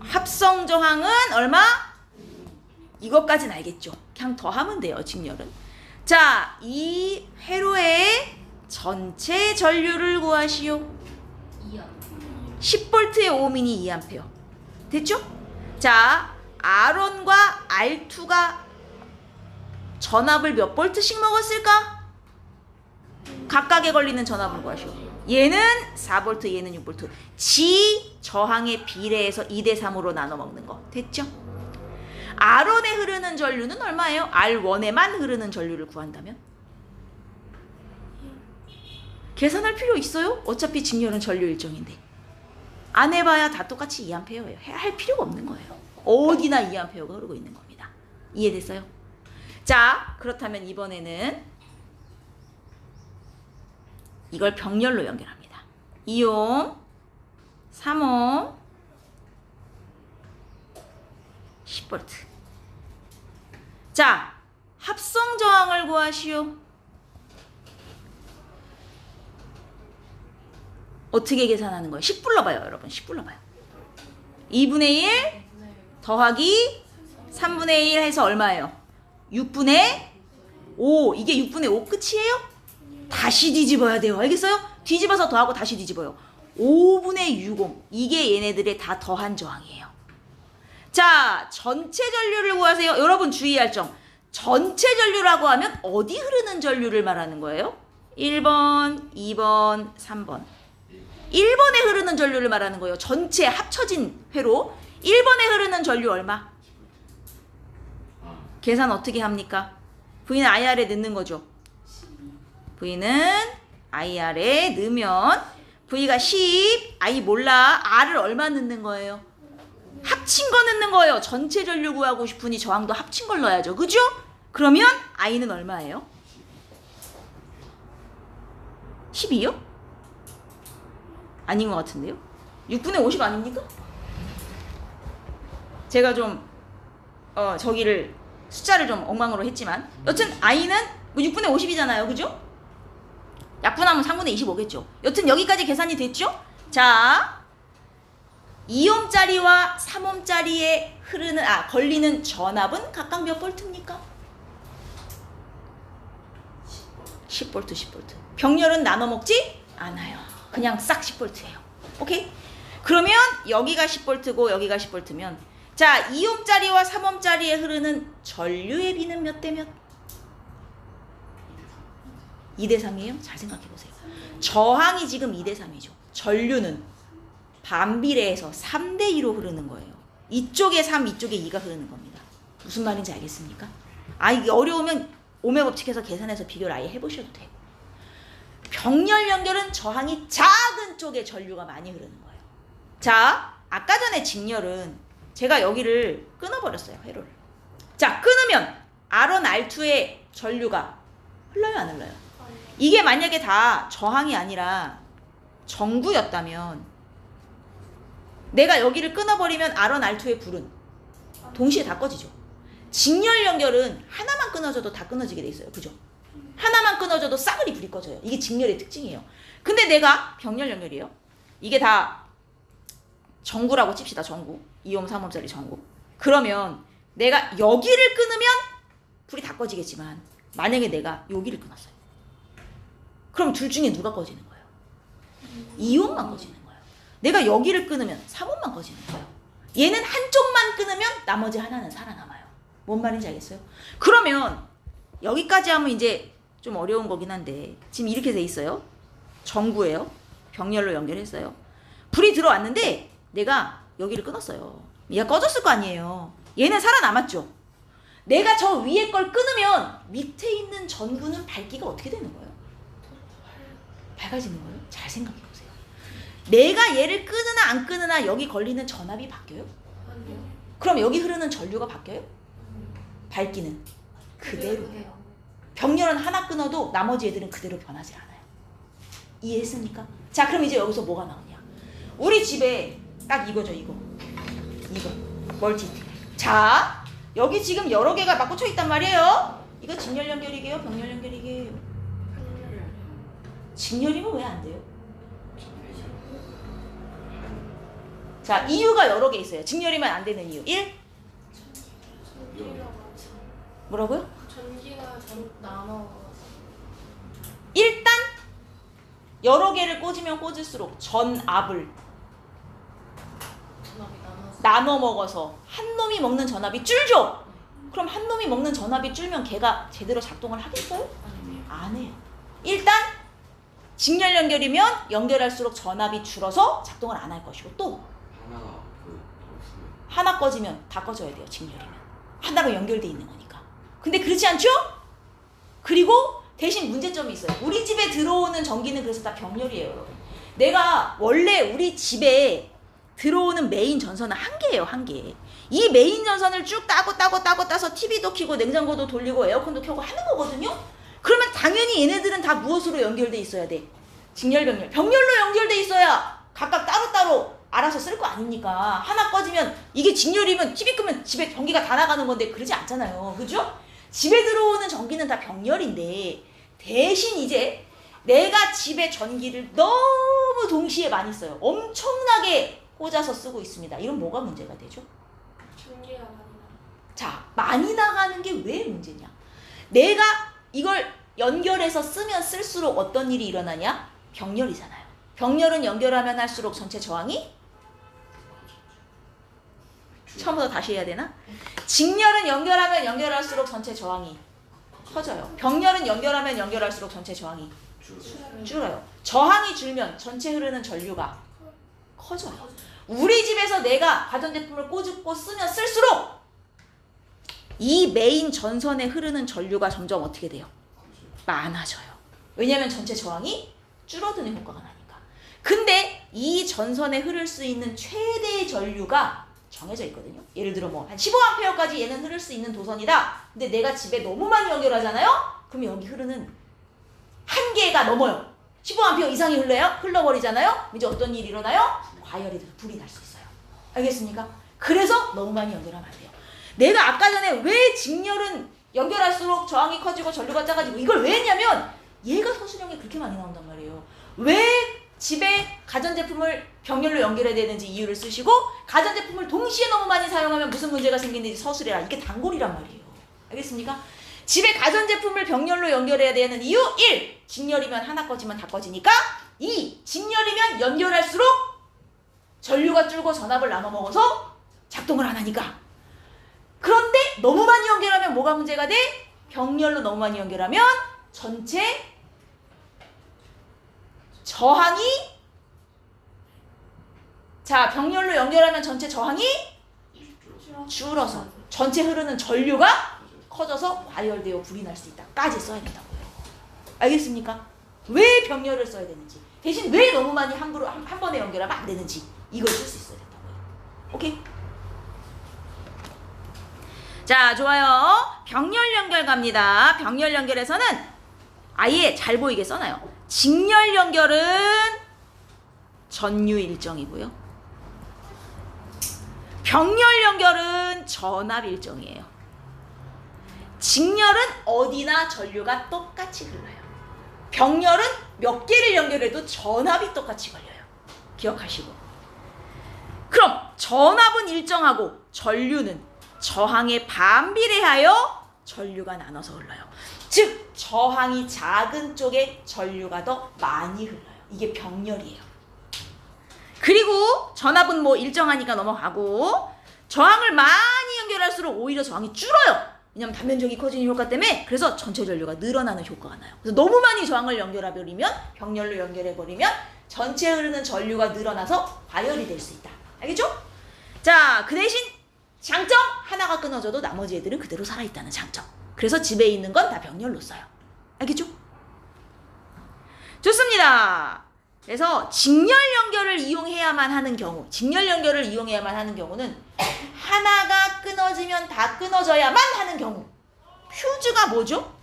합성저항은 얼마? 이것까지는 알겠죠? 그냥 더하면 돼요, 직렬은. 자, 2회로의 전체 전류를 구하시오. 10V의 5옴이니 2A. 됐죠? 자, R1과 R2가 전압을 몇 볼트씩 먹었을까? 각각에 걸리는 전압을 구하시오. 얘는 4V, 얘는 6V. 지 저항의 비례해서 2대 3으로 나눠 먹는 거. 됐죠? R1에 흐르는 전류는 얼마예요? R1에만 흐르는 전류를 구한다면? 계산할 필요 있어요? 어차피 직렬은 전류 일정인데. 안 해봐야 다 똑같이 2A예요. 할 필요가 없는 거예요. 어디나 2A가 흐르고 있는 겁니다. 이해됐어요? 자, 그렇다면 이번에는 이걸 병렬로 연결합니다. 2옴, 3옴, 10V. 자, 합성 저항을 구하시오. 어떻게 계산하는 거예요? 10 불러봐요, 여러분. 10 불러봐요. 2분의 1 더하기 3분의 1 해서 얼마예요? 6분의 5. 이게 6분의 5 끝이에요? 다시 뒤집어야 돼요. 알겠어요? 뒤집어서 더하고 다시 뒤집어요. 5분의 60. 이게 얘네들의 다 더한 저항이에요. 자, 전체 전류를 구하세요. 여러분 주의할 점. 전체 전류라고 하면 어디 흐르는 전류를 말하는 거예요? 1번, 2번, 3번. 1번에 흐르는 전류를 말하는 거예요. 전체 합쳐진 회로. 1번에 흐르는 전류 얼마? 아, 계산 어떻게 합니까? V는 IR에 넣는 거죠. V는 IR에 넣으면 V가 10, I 몰라. R을 얼마 넣는 거예요? 합친 거 넣는 거예요. 전체 전류 구하고 싶으니 저항도 합친 걸 넣어야죠. 그죠? 그러면 I는 얼마예요? 12요? 아닌 것 같은데요? 6분의 50 아닙니까? 제가 좀 저기를 숫자를 좀 엉망으로 했지만 여튼 I는 6분의 50이잖아요. 그죠? 약분하면 3분의 25겠죠. 여튼 여기까지 계산이 됐죠? 자, 2옴짜리와 3옴짜리에 걸리는 전압은 각각 몇 볼트입니까? 10볼트, 10볼트. 병렬은 나눠 먹지 않아요. 그냥 싹 10볼트예요. 오케이? 그러면 여기가 10볼트고 여기가 10볼트면 자, 2옴짜리와 3옴짜리에 흐르는 전류의 비는 몇 대 몇? 2대 3이에요? 잘 생각해 보세요. 저항이 지금 2대 3이죠. 전류는 반비례해서 3대 2로 흐르는 거예요. 이쪽에 3, 이쪽에 2가 흐르는 겁니다. 무슨 말인지 알겠습니까? 이게 어려우면 오메 법칙에서 계산해서 비교를 아예 해보셔도 돼요. 병렬 연결은 저항이 작은 쪽에 전류가 많이 흐르는 거예요. 자, 아까 전에 직렬은 제가 여기를 끊어버렸어요. 회로를. 자, 끊으면 R1, R2의 전류가 흘러요, 안 흘러요? 이게 만약에 다 저항이 아니라 정구였다면 내가 여기를 끊어버리면 R1, R2의 불은 동시에 다 꺼지죠. 직렬 연결은 하나만 끊어져도 다 끊어지게 돼 있어요. 그죠? 하나만 끊어져도 싸그리 불이 꺼져요. 이게 직렬의 특징이에요. 근데 내가 병렬 연결이에요. 이게 다 정구라고 칩시다. 정구. 2옴, 3옴짜리 정구. 그러면 내가 여기를 끊으면 불이 다 꺼지겠지만 만약에 내가 여기를 끊었어요. 그럼 둘 중에 누가 꺼지는 거예요? 2옴만 꺼지는 거예요. 내가 여기를 끊으면 3옴만 꺼지는 거예요. 얘는 한쪽만 끊으면 나머지 하나는 살아남아요. 뭔 말인지 알겠어요? 그러면 여기까지 하면 이제 좀 어려운 거긴 한데 지금 이렇게 돼 있어요. 정구예요. 병렬로 연결했어요. 불이 들어왔는데 내가 여기를 끊었어요. 얘가 꺼졌을 거 아니에요. 얘는 살아남았죠. 내가 저 위에 걸 끊으면 밑에 있는 전구는 밝기가 어떻게 되는 거예요? 밝아지는 거예요? 잘 생각해 보세요. 내가 얘를 끊으나 안 끊으나 여기 걸리는 전압이 바뀌어요? 아니요. 그럼 여기 흐르는 전류가 바뀌어요? 밝기는 그대로예요. 병렬은 하나 끊어도 나머지 애들은 그대로 변하지 않아요. 이해했습니까? 자, 그럼 이제 여기서 뭐가 나오냐? 우리 집에 딱 이거죠, 이거. 멀티티. 자, 여기 지금 여러 개가 막 꽂혀 있단 말이에요. 이거 직렬 연결이게요? 병렬 연결이게요? 직렬이면 왜 안 돼요? 자, 이유가 여러 개 있어요. 직렬이면 안 되는 이유. 1. 전기가 뭐라고요? 전기가 나눠. 일단 여러 개를 꽂으면 꽂을수록 전압을 전압이 나눠서. 나눠 먹어서 한 놈이 먹는 전압이 줄죠? 그럼 한 놈이 먹는 전압이 줄면 걔가 제대로 작동을 하겠어요? 아니요. 안 해요. 일단 직렬 연결이면 연결할수록 전압이 줄어서 작동을 안 할 것이고 또 하나가 없으면 하나 꺼지면 다 꺼져야 돼요. 직렬이면. 하나로 연결돼 있는 거니까. 근데 그렇지 않죠? 그리고 대신 문제점이 있어요. 우리 집에 들어오는 전기는 그래서 다 병렬이에요, 여러분. 내가 원래 우리 집에 들어오는 메인 전선은 한 개예요, 한 개. 이 메인 전선을 쭉 따서 TV도 켜고 냉장고도 돌리고 에어컨도 켜고 하는 거거든요. 그러면 당연히 얘네들은 다 무엇으로 연결돼 있어야 돼? 직렬, 병렬. 병렬로 연결돼 있어야 각각 따로따로 알아서 쓸 거 아닙니까? 하나 꺼지면 이게 직렬이면 TV 끄면 집에 전기가 다 나가는 건데 그러지 않잖아요. 그죠? 집에 들어오는 전기는 다 병렬인데 대신 이제 내가 집에 전기를 너무 동시에 많이 써요. 엄청나게 꽂아서 쓰고 있습니다. 이건 뭐가 문제가 되죠? 전기가 많이 나. 자, 많이 나가는 게 왜 문제냐? 내가 이걸 연결해서 쓰면 쓸수록 어떤 일이 일어나냐? 병렬이잖아요. 병렬은 연결하면 할수록 전체 저항이 처음부터 다시 해야 되나? 직렬은 연결하면 연결할수록 전체 저항이 커져요. 병렬은 연결하면 연결할수록 전체 저항이 줄어요. 저항이 줄면 전체 흐르는 전류가 커져요. 우리 집에서 내가 가전제품을 꽂고 쓰면 쓸수록 이 메인 전선에 흐르는 전류가 점점 어떻게 돼요? 많아져요. 왜냐하면 전체 저항이 줄어드는 효과가 나니까. 근데 이 전선에 흐를 수 있는 최대 전류가 정해져 있거든요. 예를 들어 뭐 한 15A까지 얘는 흐를 수 있는 도선이다. 근데 내가 집에 너무 많이 연결하잖아요? 그러면 여기 흐르는 한계가 넘어요. 15A 이상이 흘러버리잖아요? 이제 어떤 일이 일어나요? 과열이 돼서 불이 날 수 있어요. 알겠습니까? 그래서 너무 많이 연결하면 안 돼요. 내가 아까 전에 왜 직렬은 연결할수록 저항이 커지고 전류가 작아지고 이걸 왜 했냐면 얘가 서술형에 그렇게 많이 나온단 말이에요. 왜 집에 가전제품을 병렬로 연결해야 되는지 이유를 쓰시고 가전제품을 동시에 너무 많이 사용하면 무슨 문제가 생기는지 서술해라. 이게 단골이란 말이에요. 알겠습니까? 집에 가전제품을 병렬로 연결해야 되는 이유 1. 직렬이면 하나 꺼지면 다 꺼지니까 2. 직렬이면 연결할수록 전류가 줄고 전압을 나눠 먹어서 작동을 안 하니까. 그런데 너무 많이 연결하면 뭐가 문제가 돼? 병렬로 너무 많이 연결하면 전체 저항이 병렬로 연결하면 전체 저항이 줄어서 전체 흐르는 전류가 커져서 과열되어 불이 날 수 있다까지 써야 된다고요. 알겠습니까? 왜 병렬을 써야 되는지 대신 왜 너무 많이 한 번에 연결하면 안 되는지 이걸 쓸 수 있어야 된다고요. 오케이? 자, 좋아요. 병렬 연결 갑니다. 병렬 연결에서는 아예 잘 보이게 써놔요. 직렬 연결은 전류 일정이고요. 병렬 연결은 전압 일정이에요. 직렬은 어디나 전류가 똑같이 흘러요. 병렬은 몇 개를 연결해도 전압이 똑같이 걸려요. 기억하시고. 그럼 전압은 일정하고 전류는 저항에 반비례하여 전류가 나눠서 흘러요. 즉 저항이 작은 쪽에 전류가 더 많이 흘러요. 이게 병렬이에요. 그리고 전압은 뭐 일정하니까 넘어가고 저항을 많이 연결할수록 오히려 저항이 줄어요. 왜냐면 단면적이 커지는 효과 때문에. 그래서 전체 전류가 늘어나는 효과가 나요. 그래서 너무 많이 저항을 연결해버리면 병렬로 연결해버리면 전체 흐르는 전류가 늘어나서 과열이 될 수 있다. 알겠죠? 자, 그 대신 장점 하나가 끊어져도 나머지 애들은 그대로 살아있다는 장점. 그래서 집에 있는 건 다 병렬로 써요. 알겠죠? 좋습니다. 그래서 직렬 연결을 이용해야만 하는 경우, 직렬 연결을 이용해야만 하는 경우는 하나가 끊어지면 다 끊어져야만 하는 경우. 퓨즈가 뭐죠?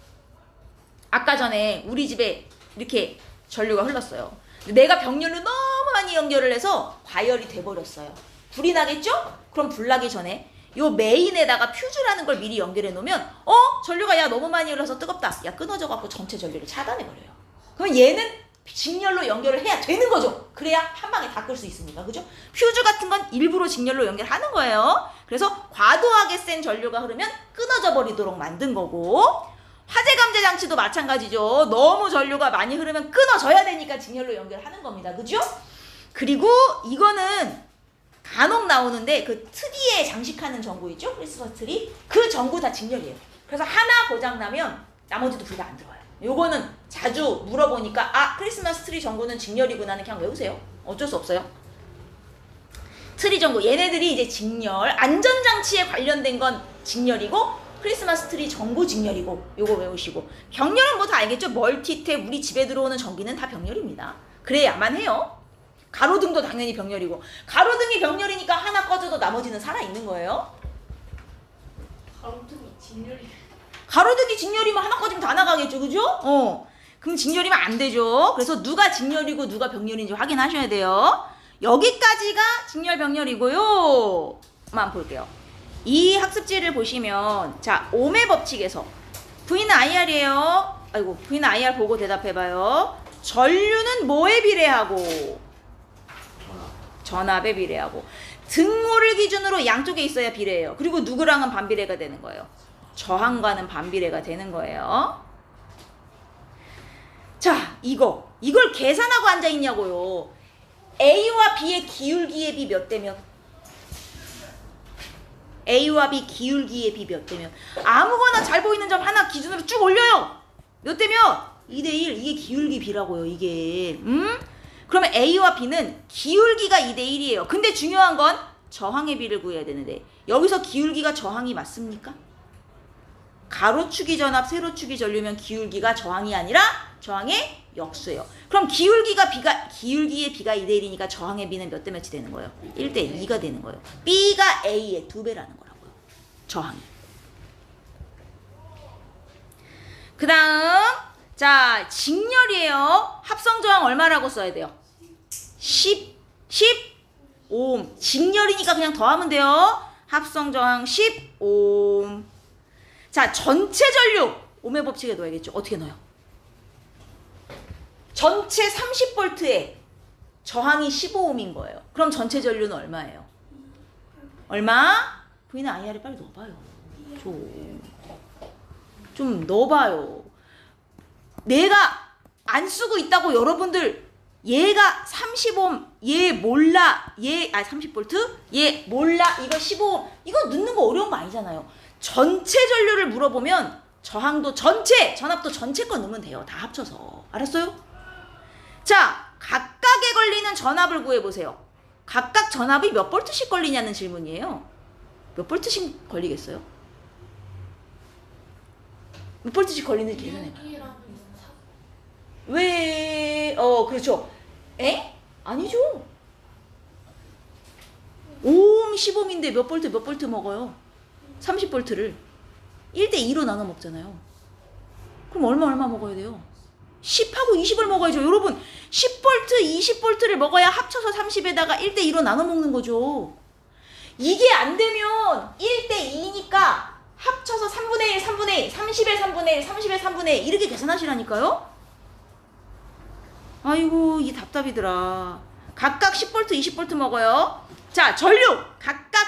아까 전에 우리 집에 이렇게 전류가 흘렀어요. 내가 병렬로 너무 많이 연결을 해서 과열이 돼버렸어요. 불이 나겠죠? 그럼 불 나기 전에 요 메인에다가 퓨즈라는 걸 미리 연결해 놓으면 전류가 야 너무 많이 흘러서 뜨겁다. 야 끊어져 갖고 전체 전류를 차단해 버려요. 그럼 얘는 직렬로 연결을 해야 되는 거죠. 그래야 한 방에 다 끌 수 있으니까. 그죠? 퓨즈 같은 건 일부러 직렬로 연결하는 거예요. 그래서 과도하게 센 전류가 흐르면 끊어져 버리도록 만든 거고, 화재 감지 장치도 마찬가지죠. 너무 전류가 많이 흐르면 끊어져야 되니까 직렬로 연결하는 겁니다. 그죠? 그리고 이거는 간혹 나오는데 그 트리에 장식하는 전구 있죠? 크리스마스 트리. 그 전구 다 직렬이에요. 그래서 하나 고장 나면 나머지도 불 다 안 들어와요. 요거는 자주 물어보니까 크리스마스 트리 전구는 직렬이구나는 그냥 외우세요. 어쩔 수 없어요. 트리 전구 얘네들이 이제 직렬, 안전장치에 관련된 건 직렬이고 크리스마스 트리 전구 직렬이고 요거 외우시고, 병렬은 뭐 다 알겠죠? 멀티탭 우리 집에 들어오는 전기는 다 병렬입니다. 그래야만 해요. 가로등도 당연히 병렬이고, 가로등이 병렬이니까 하나 꺼져도 나머지는 살아있는 거예요. 가로등이 직렬이. 가로등이 직렬이면 하나 꺼지면 다 나가겠죠. 그죠? 그럼 직렬이면 안 되죠. 그래서 누가 직렬이고 누가 병렬인지 확인하셔야 돼요. 여기까지가 직렬 병렬이고요. 만 볼게요. 이 학습지를 보시면 자, 옴의 법칙에서 V는 IR이에요. 아이고, V는 IR 보고 대답해봐요. 전류는 뭐에 비례하고? 전압에 비례하고. 등호를 기준으로 양쪽에 있어야 비례해요. 그리고 누구랑은 반비례가 되는 거예요. 저항과는 반비례가 되는 거예요. 이걸 계산하고 앉아있냐고요. A와 B의 기울기의 비 몇 대면? A와 B 기울기의 비 몇 대면? 아무거나 잘 보이는 점 하나 기준으로 쭉 올려요. 몇 대면? 2대1. 이게 기울기 B라고요. 이게. 그러면 A와 B는 기울기가 2대1이에요. 근데 중요한 건 저항의 비를 구해야 되는데 여기서 기울기가 저항이 맞습니까? 가로축이 전압, 세로축이 전류면 기울기가 저항이 아니라 저항의 역수예요. 그럼 기울기의 B가 2대1이니까 저항의 B는 몇 대 몇이 되는 거예요? 1대2가 되는 거예요. B가 A의 2배라는 거라고요. 저항이. 그 다음 자 직렬이에요. 합성저항 얼마라고 써야 돼요? 10오hm. 직렬이니까 그냥 더하면 돼요. 합성저항 10오hm. 자 전체 전류 ohm의 법칙에 넣어야겠죠. 어떻게 넣어요? 전체 30V에 저항이 15ohm인 거예요. 그럼 전체 전류는 얼마예요? 얼마? V는 IR에 빨리 넣어봐요. 좀 넣어봐요. 내가 안 쓰고 있다고 여러분들 얘가 30ohm 얘 몰라 30V 얘 몰라 이거 15ohm 이거 넣는 거 어려운 거 아니잖아요. 전체 전류를 물어보면 저항도 전체 전압도 전체 거 넣으면 돼요. 다 합쳐서. 알았어요? 자 각각에 걸리는 전압을 구해보세요. 각각 전압이 몇 볼트씩 걸리냐는 질문이에요. 몇 볼트씩 걸리겠어요? 몇 볼트씩 걸리는지 계산해봐요. 왜? 그렇죠. 에? 아니죠. 5옴 10옴인데 몇 볼트 먹어요? 30볼트를 1대2로 나눠 먹잖아요. 그럼 얼마 먹어야 돼요? 10하고 20을 먹어야죠. 여러분 10볼트 20볼트를 먹어야 합쳐서 30에다가 1대2로 나눠 먹는 거죠. 이게 안 되면 1대2니까 합쳐서 3분의 1, 3분의 1, 30의 3분의 1, 30의 3분의 1 이렇게 계산하시라니까요. 아이고 이 답답이더라. 각각 10볼트 20볼트 먹어요. 자 전류 각각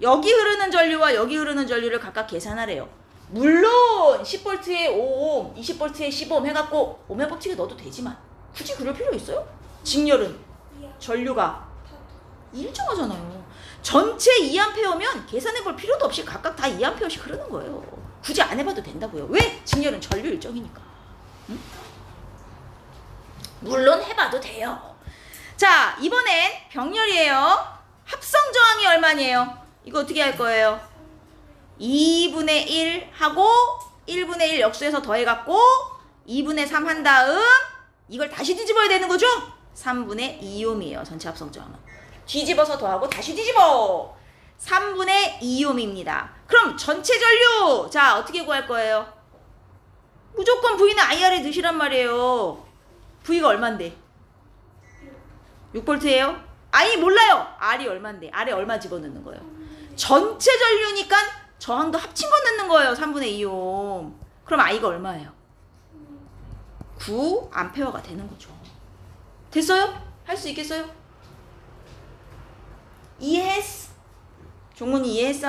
여기 흐르는 전류와 여기 흐르는 전류를 각각 계산하래요. 물론 10볼트에 5옴 20볼트에 10옴 해갖고 ohm의 법칙에 넣어도 되지만 굳이 그럴 필요 있어요? 직렬은 전류가 일정하잖아요. 전체 2A면 계산해볼 필요도 없이 각각 다 2A씩 흐르는 거예요. 굳이 안 해봐도 된다고요. 왜? 직렬은 전류 일정이니까. 응? 물론 해봐도 돼요. 자 이번엔 병렬이에요. 합성저항이 얼마니에요? 이거 어떻게 할 거예요? 2분의 1 하고 1분의 1 역수해서 더해갖고 2분의 3 한 다음 이걸 다시 뒤집어야 되는 거죠? 3분의 2ohm이에요. 전체 합성저항은. 뒤집어서 더하고 다시 뒤집어. 3분의 2ohm입니다. 그럼 전체 전류 자 어떻게 구할 거예요? 무조건 V는 IR에 넣으시란 말이에요. V가 얼만데? 6V예요? 아니 몰라요. R이 얼만데? R에 얼마 집어넣는 거예요? 전체 전류니까 저항도 합친 거 넣는 거예요. 3분의 2ohm. 그럼 I가 얼마예요? 9A가 되는 거죠. 됐어요? 할 수 있겠어요? 이해했어? 종문이 이해했어?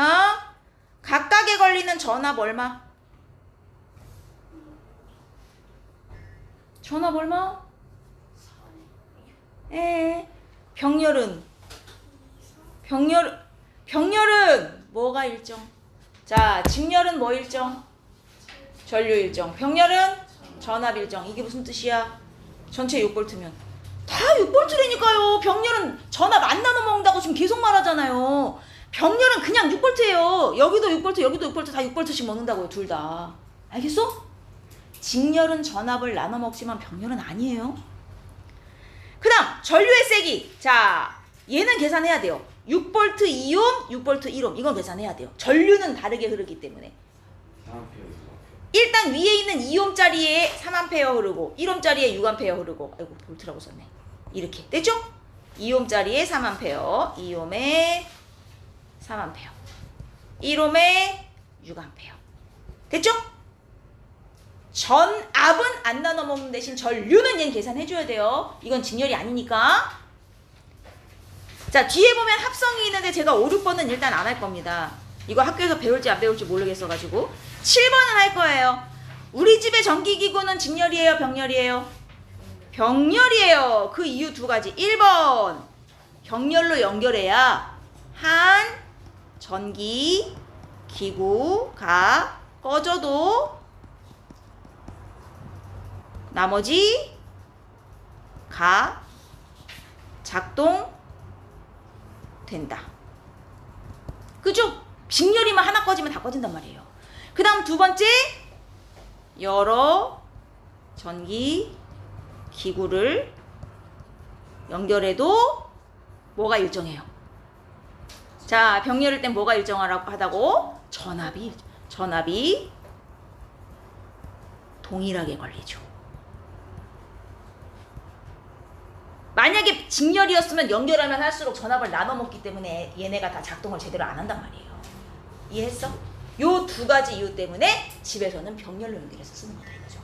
각각에 걸리는 전압 얼마? 전압 얼마? 병렬은 뭐가 일정? 자, 직렬은 뭐 일정? 전류 일정. 병렬은 전압 일정. 이게 무슨 뜻이야? 전체 6V면 다 6V라니까요. 병렬은 전압 안 나눠 먹는다고 지금 계속 말하잖아요. 병렬은 그냥 6V예요. 여기도 6V, 여기도 6V, 다 6V씩 먹는다고요. 둘 다. 알겠어? 직렬은 전압을 나눠 먹지만 병렬은 아니에요. 그 다음 전류의 세기. 자 얘는 계산해야 돼요. 6V 2ohm, 6V 1ohm 이건 계산해야 돼요. 전류는 다르게 흐르기 때문에. 4A 일단 위에 있는 2ohm짜리에 3A 흐르고 1ohm짜리에 6A 흐르고 아이고 볼트라고 썼네. 이렇게 됐죠? 2ohm짜리에 3A 2ohm에 3A 1ohm에 6A 됐죠? 전압은 안 나눠 먹는 대신 전류는 얘는 계산해줘야 돼요. 이건 직렬이 아니니까. 자 뒤에 보면 합성이 있는데 제가 5, 6번은 일단 안 할 겁니다. 이거 학교에서 배울지 안 배울지 모르겠어가지고 7번은 할 거예요. 우리 집의 전기기구는 직렬이에요 병렬이에요? 병렬이에요. 그 이유 두 가지. 1번 병렬로 연결해야 한 전기 기구가 꺼져도 나머지 가 작동된다. 그죠? 빅열이면 하나 꺼지면 다 꺼진단 말이에요. 그 다음 두 번째, 여러 전기 기구를 연결해도 뭐가 일정해요? 자, 병렬일 땐 뭐가 일정하다고? 전압이 동일하게 걸리죠. 만약에 직렬이었으면 연결하면 할수록 전압을 나눠 먹기 때문에 얘네가 다 작동을 제대로 안 한단 말이에요. 이해했어? 요 두 가지 이유 때문에 집에서는 병렬로 연결해서 쓰는 거다 이거죠.